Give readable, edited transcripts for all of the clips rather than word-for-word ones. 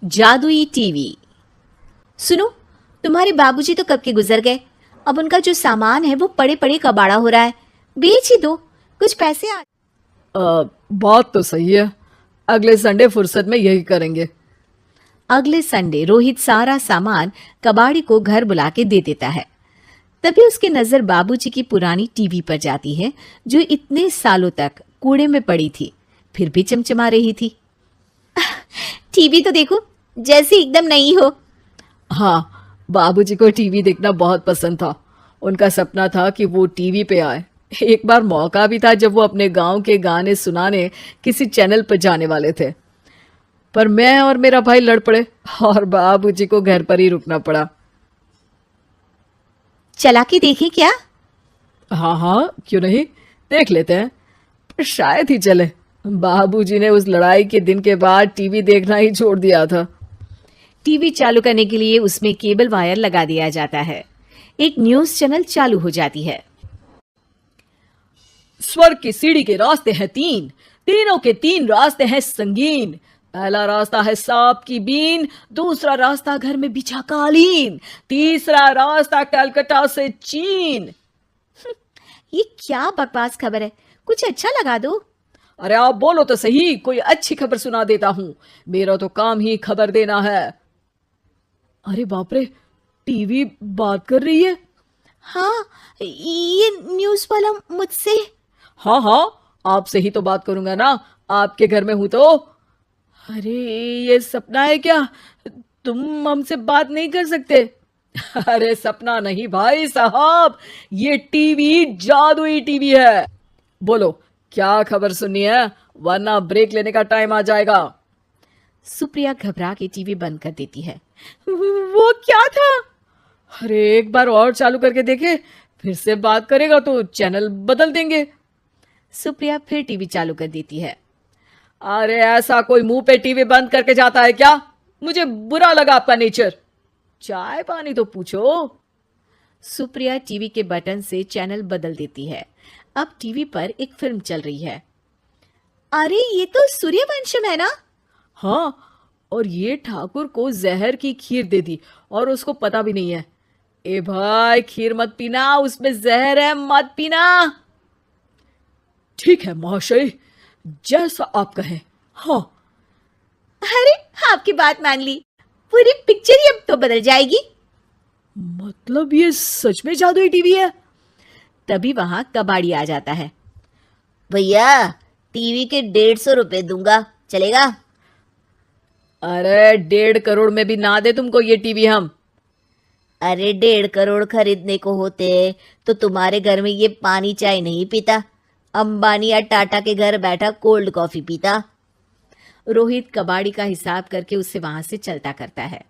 जादुई टीवी। सुनो, तुम्हारे बाबूजी तो कब के गुजर गए। अब उनका जो सामान है वो पड़े पड़े कबाड़ा हो रहा है। बेच ही दो, कुछ पैसे आ। बात तो सही है। अगले संडे फुर्सत में यही करेंगे। अगले संडे रोहित सारा सामान कबाड़ी को घर बुला के दे देता है। तभी उसकी नजर बाबूजी की पुरानी टीवी पर जाती है, जो इतने सालों तक कूड़े में पड़ी थी, फिर भी चमचमा रही थी। टीवी तो देखो, जैसे एकदम नई हो। हाँ, बाबूजी को टीवी देखना बहुत पसंद था। उनका सपना था कि वो टीवी पे आए। एक बार मौका भी था जब वो अपने गांव के गाने सुनाने किसी चैनल पर जाने वाले थे, पर मैं और मेरा भाई लड़ पड़े और बाबूजी को घर पर ही रुकना पड़ा। चला के देखें क्या? हाँ हाँ, क्यों नहीं, देख लेते हैं। पर शायद ही चले। बाबूजी ने उस लड़ाई के दिन के बाद टीवी देखना ही छोड़ दिया था। टीवी चालू करने के लिए उसमें केबल वायर लगा दिया जाता है। एक न्यूज चैनल चालू हो जाती है। स्वर्ग की सीढ़ी के रास्ते हैं तीन, तीनों के तीन रास्ते हैं संगीन। पहला रास्ता है सांप की बीन, दूसरा रास्ता घर में बिछा कालीन, तीसरा रास्ता कलकत्ता से चीन। ये क्या बकवास खबर है, कुछ अच्छा लगा दो। अरे आप बोलो तो सही, कोई अच्छी खबर सुना देता हूं। मेरा तो काम ही खबर देना है। अरे बाप रे, टीवी बात कर रही है। हाँ, ये न्यूज वाला मुझसे। हाँ हाँ, आपसे ही तो बात करूंगा ना, आपके घर में हूं तो। अरे ये सपना है क्या? तुम हमसे बात नहीं कर सकते? अरे सपना नहीं भाई साहब, ये टीवी जादुई टीवी है। बोलो क्या खबर सुननी है, वरना ब्रेक लेने का टाइम आ जाएगा। सुप्रिया घबरा के टीवी बंद कर देती है। वो क्या था? अरे एक बार और चालू करके देखे, फिर से बात करेगा तो चैनल बदल देंगे। सुप्रिया फिर टीवी चालू कर देती है। अरे ऐसा कोई मुंह पे टीवी बंद करके जाता है क्या? मुझे बुरा लगा आपका नेचर। चाय पानी तो पूछो। सुप्रिया टीवी के बटन से चैनल बदल देती है। अब टीवी पर एक फिल्म चल रही है। अरे ये तो सूर्यवंशम है ना? हाँ, और ये ठाकुर को जहर की खीर दे दी और उसको पता भी नहीं है। ए भाई, खीर मत पीना, उसमें जहर है, मत पीना। ठीक है महाशय, जैसा आप कहें। हाँ। अरे आपकी बात मान ली, पूरी पिक्चर ही अब तो बदल जाएगी। मतलब ये सच में जादुई टीवी है? तभी वहां कबाड़ी आ जाता है। भैया, टीवी के 150 रुपए दूंगा, चलेगा? अरे 1.5 करोड़ में भी ना दे तुमको ये टीवी हम। अरे 1.5 करोड़ खरीदने को होते तो तुम्हारे घर में ये पानी चाय नहीं पीता, अंबानी या टाटा के घर बैठा कोल्ड कॉफी पीता। रोहित कबाड़ी का हिसाब करके उससे वहां से चलता करता है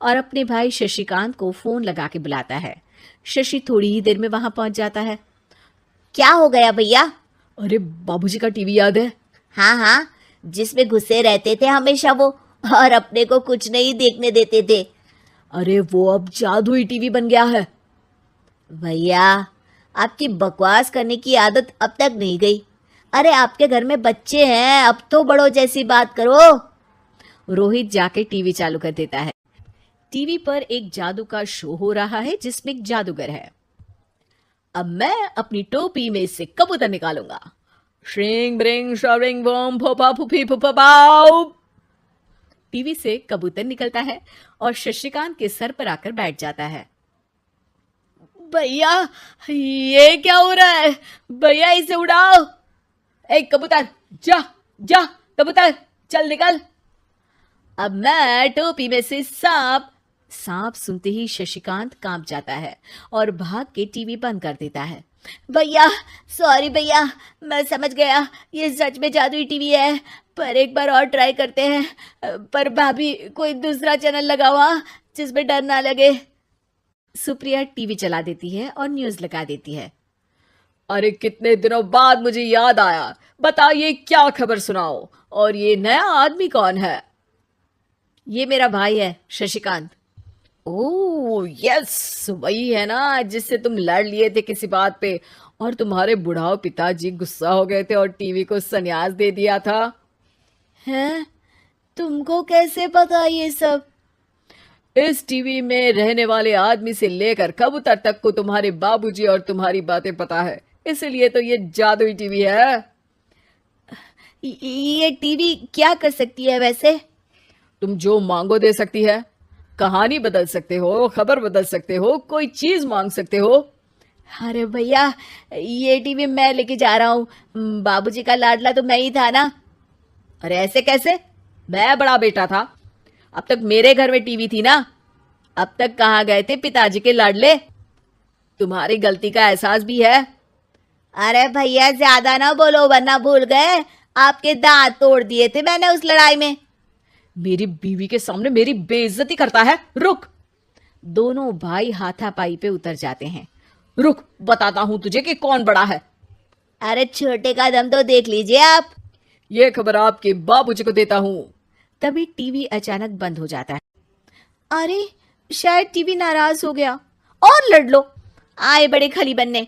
और अपने भाई शशिकांत को फोन लगा के बुलाता है। शशि थोड़ी ही देर में वहां पहुंच जाता है। क्या हो गया भैया? अरे बाबूजी का टीवी याद है? हाँ हाँ, जिसमें घुसे रहते थे हमेशा वो, और अपने को कुछ नहीं देखने देते थे। अरे वो अब जादुई टीवी बन गया है। भैया, आपकी बकवास करने की आदत अब तक नहीं गई। अरे आपके घर में बच्चे हैं, अब तो बड़ों जैसी बात करो। रोहित जाके टीवी चालू कर देता है। टीवी पर एक जादू का शो हो रहा है जिसमें एक जादूगर है। अब मैं अपनी टोपी में से कबूतर निकालूंगा। श्रिंग ब्रिंग शरिंग बम फोपा फुफी फुफा पाउ। टीवी से कबूतर निकलता है और शशिकांत के सर पर आकर बैठ जाता है। भैया ये क्या हो रहा है? भैया इसे उड़ाओ। ए कबूतर, जा जा, कबूतर चल निकल। अब मैं टोपी में से सांप। सांप सुनते ही शशिकांत कांप जाता है और भाग के टीवी बंद कर देता है। भैया सॉरी भैया, मैं समझ गया ये सच में जादुई टीवी है, पर एक बार और ट्राई करते हैं। पर भाभी, कोई दूसरा चैनल लगाओ जिसमें डर ना लगे। सुप्रिया टीवी चला देती है और न्यूज लगा देती है। अरे कितने दिनों बाद मुझे याद आया, बताइए क्या खबर सुनाओ। और ये नया आदमी कौन है? ये मेरा भाई है शशिकांत। ओह यस, वही है ना जिससे तुम लड़ लिए थे किसी बात पे और तुम्हारे बुढ़ाओ पिताजी गुस्सा हो गए थे और टीवी को संन्यास दे दिया था। हैं? तुमको कैसे पता ये सब? इस टीवी में रहने वाले आदमी से लेकर कबूतर तक को तुम्हारे बाबूजी और तुम्हारी बातें पता है, इसलिए तो ये जादुई टीवी है। ये टीवी क्या कर सकती है वैसे? तुम जो मांगो दे सकती है। कहानी बदल सकते हो, खबर बदल सकते हो, कोई चीज मांग सकते हो। अरे भैया, ये टीवी मैं लेके जा रहा हूँ। बाबूजी का लाडला तो मैं ही था ना। अरे ऐसे कैसे? मैं बड़ा बेटा था, अब तक मेरे घर में टीवी थी ना। अब तक कहाँ गए थे पिताजी के लाडले? तुम्हारी गलती का एहसास भी है। अरे भैया, ज्यादा ना बोलो वरना भूल गए आपके दांत तोड़ दिए थे मैंने उस लड़ाई में। मेरी बीवी के सामने मेरी बेइज्जती करता है। रुक। दोनों भाई हाथापाई पे उतर जाते हैं। रुक, बताता हूं तुझे कि कौन बड़ा है। अरे छोटे का दम तो देख लीजिए आप। ये खबर आपके बाबूजी को देता हूं। तभी टीवी अचानक बंद हो जाता है। अरे शायद टीवी नाराज हो गया। और लड़ लो, आए बड़े खली बनने।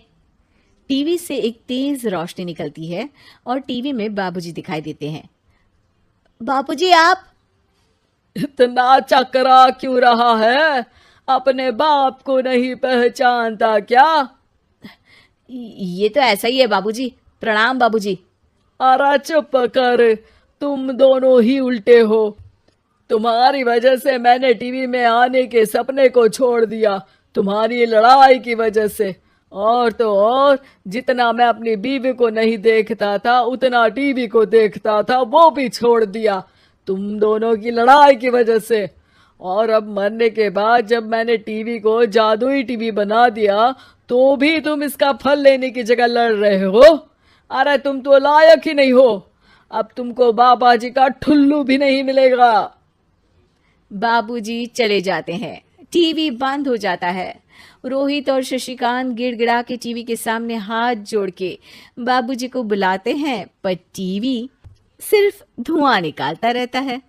टीवी से एक तेज रोशनी निकलती है और टीवी में बाबूजी दिखाई देते हैं। बापूजी आप? इतना चकरा क्यों रहा है? अपने बाप को नहीं पहचानता क्या? ये तो ऐसा ही है बाबूजी। प्रणाम बाबूजी। अरे चुप कर, तुम दोनों ही उल्टे हो। तुम्हारी वजह से मैंने टीवी में आने के सपने को छोड़ दिया, तुम्हारी लड़ाई की वजह से। और तो और, जितना मैं अपनी बीवी को नहीं देखता था उतना टीवी को देखता था, वो भी छोड़ दिया तुम दोनों की लड़ाई की वजह से। और अब मरने के बाद जब मैंने टीवी को जादुई टीवी बना दिया तो भी तुम इसका फल लेने की जगह लड़ रहे हो। अरे तुम तो लायक ही नहीं हो। अब तुमको बाबा जी का ठुल्लू भी नहीं मिलेगा। बाबूजी चले जाते हैं। टीवी बंद हो जाता है। रोहित और शशिकांत गिड़गिड़ा के टीवी के सामने हाथ जोड़ के बाबूजी को बुलाते हैं, पर टीवी सिर्फ धुआं निकालता रहता है।